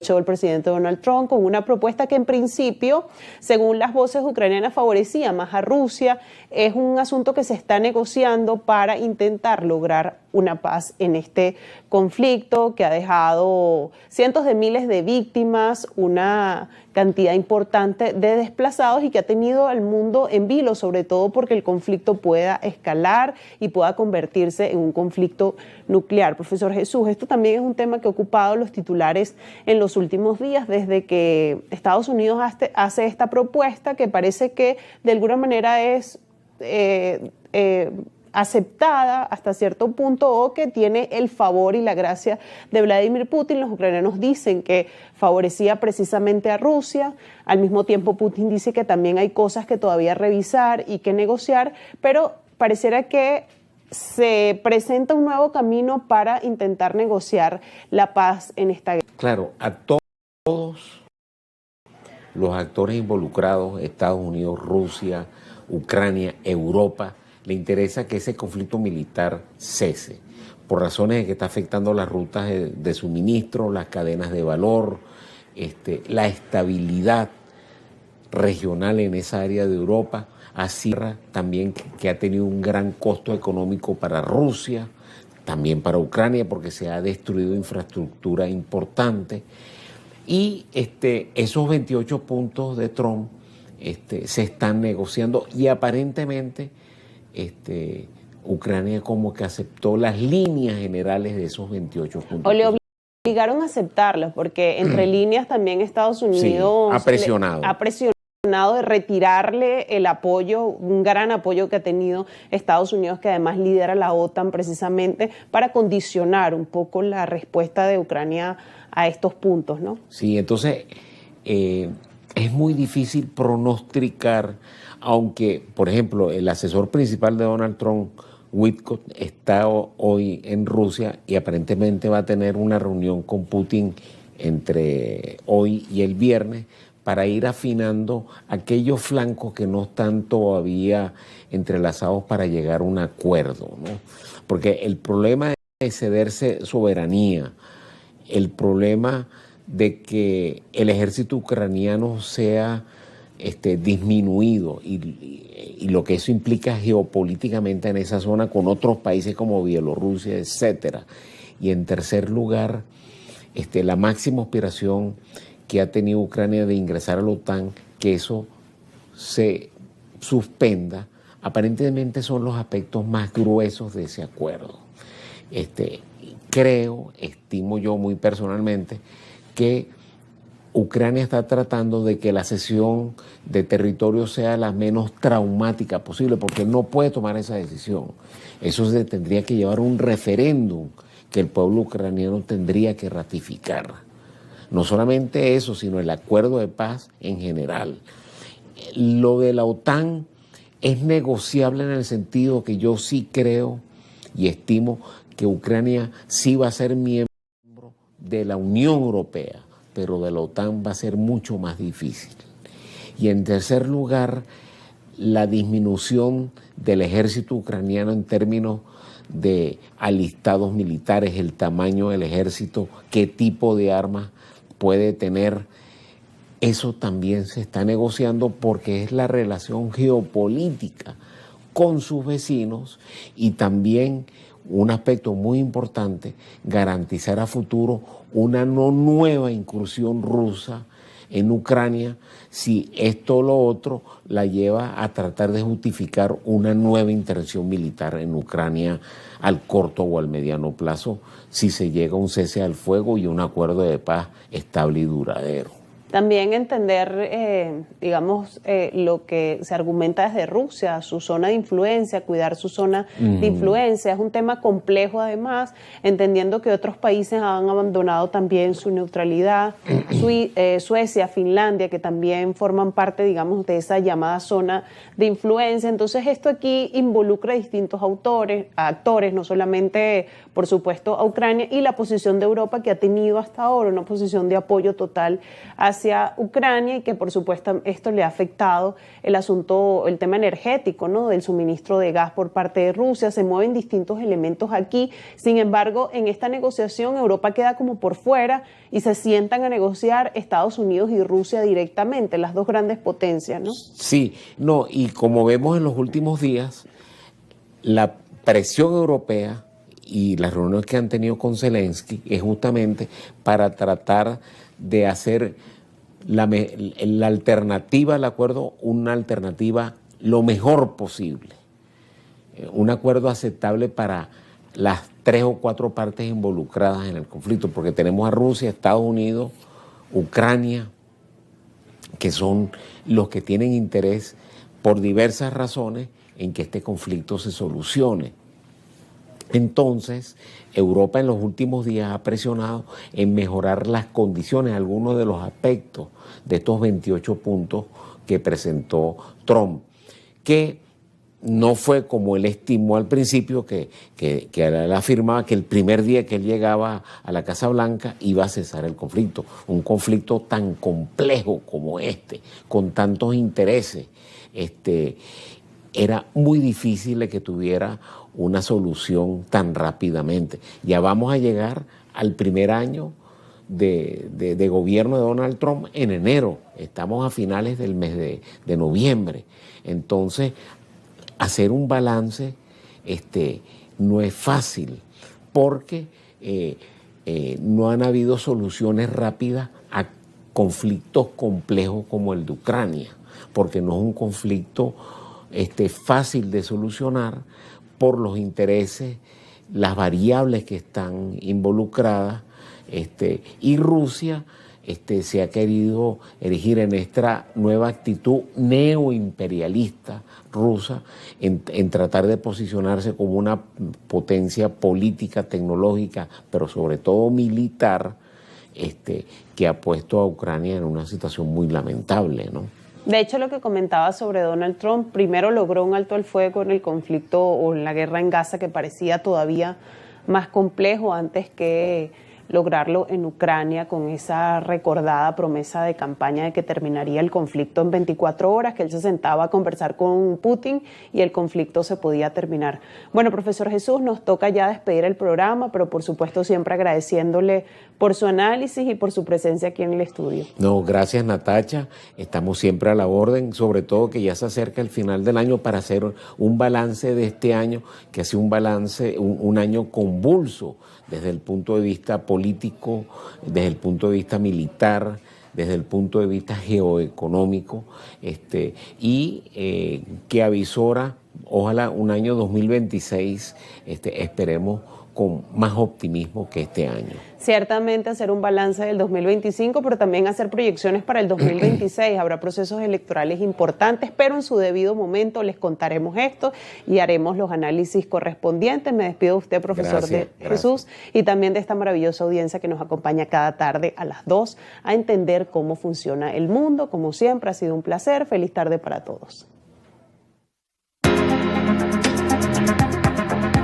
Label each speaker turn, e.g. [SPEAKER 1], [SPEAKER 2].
[SPEAKER 1] el presidente Donald Trump con una propuesta que en principio, según las voces ucranianas, favorecía más a Rusia. Es un asunto que se está negociando para intentar lograr una paz en este conflicto que ha dejado cientos de miles de víctimas, una cantidad importante de desplazados y que ha tenido al mundo en vilo, sobre todo porque el conflicto pueda escalar y pueda convertirse en un conflicto nuclear. Profesor Jesús, esto también es un tema que ha ocupado los titulares en los últimos días desde que Estados Unidos hace esta propuesta que parece que de alguna manera es aceptada hasta cierto punto o que tiene el favor y la gracia de Vladimir Putin. Los ucranianos dicen que favorecía precisamente a Rusia. Al mismo tiempo, Putin dice que también hay cosas que todavía revisar y que negociar, pero pareciera que se presenta un nuevo camino para intentar negociar la paz en esta guerra.
[SPEAKER 2] Claro, a todos los actores involucrados, Estados Unidos, Rusia, Ucrania, Europa, le interesa que ese conflicto militar cese, por razones de que está afectando las rutas de suministro, las cadenas de valor, la estabilidad regional en esa área de Europa, así también que ha tenido un gran costo económico para Rusia, también para Ucrania, porque se ha destruido infraestructura importante. Y esos 28 puntos de Trump se están negociando y aparentemente Ucrania como que aceptó las líneas generales de esos 28 puntos.
[SPEAKER 1] O le obligaron a aceptarlos, porque entre líneas también Estados Unidos
[SPEAKER 2] sí, ha presionado
[SPEAKER 1] de retirarle el apoyo, un gran apoyo que ha tenido Estados Unidos, que además lidera la OTAN precisamente para condicionar un poco la respuesta de Ucrania a estos puntos, ¿no?
[SPEAKER 2] Sí, entonces es muy difícil pronosticar, aunque, por ejemplo, el asesor principal de Donald Trump, Witkoff, está hoy en Rusia y aparentemente va a tener una reunión con Putin entre hoy y el viernes para ir afinando aquellos flancos que no están todavía entrelazados para llegar a un acuerdo, ¿no? Porque el problema de cederse soberanía, el problema de que el ejército ucraniano sea disminuido y lo que eso implica geopolíticamente en esa zona con otros países como Bielorrusia, etcétera. Y en tercer lugar, la máxima aspiración que ha tenido Ucrania de ingresar a la OTAN, que eso se suspenda, aparentemente son los aspectos más gruesos de ese acuerdo. Estimo yo muy personalmente, que Ucrania está tratando de que la cesión de territorio sea la menos traumática posible, porque no puede tomar esa decisión. Eso se tendría que llevar a un referéndum que el pueblo ucraniano tendría que ratificar. No solamente eso, sino el acuerdo de paz en general. Lo de la OTAN es negociable en el sentido que yo sí creo y estimo que Ucrania sí va a ser miembro de la Unión Europea, pero de la OTAN va a ser mucho más difícil. Y en tercer lugar, la disminución del ejército ucraniano en términos de alistados militares, el tamaño del ejército, qué tipo de armas puede tener, eso también se está negociando porque es la relación geopolítica con sus vecinos y también un aspecto muy importante, garantizar a futuro una no nueva incursión rusa en Ucrania si esto o lo otro la lleva a tratar de justificar una nueva intervención militar en Ucrania al corto o al mediano plazo si se llega a un cese al fuego y un acuerdo de paz estable y duradero.
[SPEAKER 1] También entender, lo que se argumenta desde Rusia, su zona de influencia, cuidar su zona de influencia. Es un tema complejo además, entendiendo que otros países han abandonado también su neutralidad. Suecia, Finlandia, que también forman parte, de esa llamada zona de influencia. Entonces esto aquí involucra a distintos actores, no solamente, por supuesto, a Ucrania y la posición de Europa que ha tenido hasta ahora, una posición de apoyo total hacia hacia Ucrania y que por supuesto esto le ha afectado el tema energético, ¿no? Del suministro de gas por parte de Rusia. Se mueven distintos elementos aquí. Sin embargo, en esta negociación Europa queda como por fuera y se sientan a negociar Estados Unidos y Rusia directamente, las dos grandes potencias, ¿no?
[SPEAKER 2] Sí, no, y como vemos en los últimos días, la presión europea y las reuniones que han tenido con Zelensky es justamente para tratar de hacer la alternativa al acuerdo, una alternativa lo mejor posible, un acuerdo aceptable para las 3 o 4 partes involucradas en el conflicto, porque tenemos a Rusia, Estados Unidos, Ucrania, que son los que tienen interés por diversas razones en que este conflicto se solucione. Entonces, Europa en los últimos días ha presionado en mejorar las condiciones, algunos de los aspectos de estos 28 puntos que presentó Trump, que no fue como él estimó al principio, que él afirmaba que el primer día que él llegaba a la Casa Blanca iba a cesar el conflicto. Un conflicto tan complejo como este, con tantos intereses, era muy difícil de que tuviera una solución tan rápidamente. Ya vamos a llegar al primer año de gobierno de Donald Trump en enero. Estamos a finales del mes de noviembre. Entonces, hacer un balance no es fácil porque no han habido soluciones rápidas a conflictos complejos como el de Ucrania, porque no es un conflicto fácil de solucionar por los intereses, las variables que están involucradas, y Rusia se ha querido erigir en esta nueva actitud neoimperialista rusa en tratar de posicionarse como una potencia política, tecnológica, pero sobre todo militar, que ha puesto a Ucrania en una situación muy lamentable, ¿no?
[SPEAKER 1] De hecho, lo que comentaba sobre Donald Trump, primero logró un alto al fuego en el conflicto o en la guerra en Gaza, que parecía todavía más complejo antes que lograrlo en Ucrania, con esa recordada promesa de campaña de que terminaría el conflicto en 24 horas, que él se sentaba a conversar con Putin y el conflicto se podía terminar. Bueno, profesor Jesús, nos toca ya despedir el programa, pero por supuesto siempre agradeciéndole por su análisis y por su presencia aquí en el estudio.
[SPEAKER 2] No, gracias Natacha, estamos siempre a la orden, sobre todo que ya se acerca el final del año para hacer un balance de este año, que ha sido un balance, un año convulso desde el punto de vista político, desde el punto de vista militar, desde el punto de vista geoeconómico, y que avisora, ojalá un año 2026, esperemos con más optimismo que este año.
[SPEAKER 1] Ciertamente hacer un balance del 2025, pero también hacer proyecciones para el 2026. Habrá procesos electorales importantes, pero en su debido momento les contaremos esto y haremos los análisis correspondientes. Me despido de usted, profesor Jesús, y también de esta maravillosa audiencia que nos acompaña cada tarde a las 2 a entender cómo funciona el mundo. Como siempre, ha sido un placer. Feliz tarde para todos.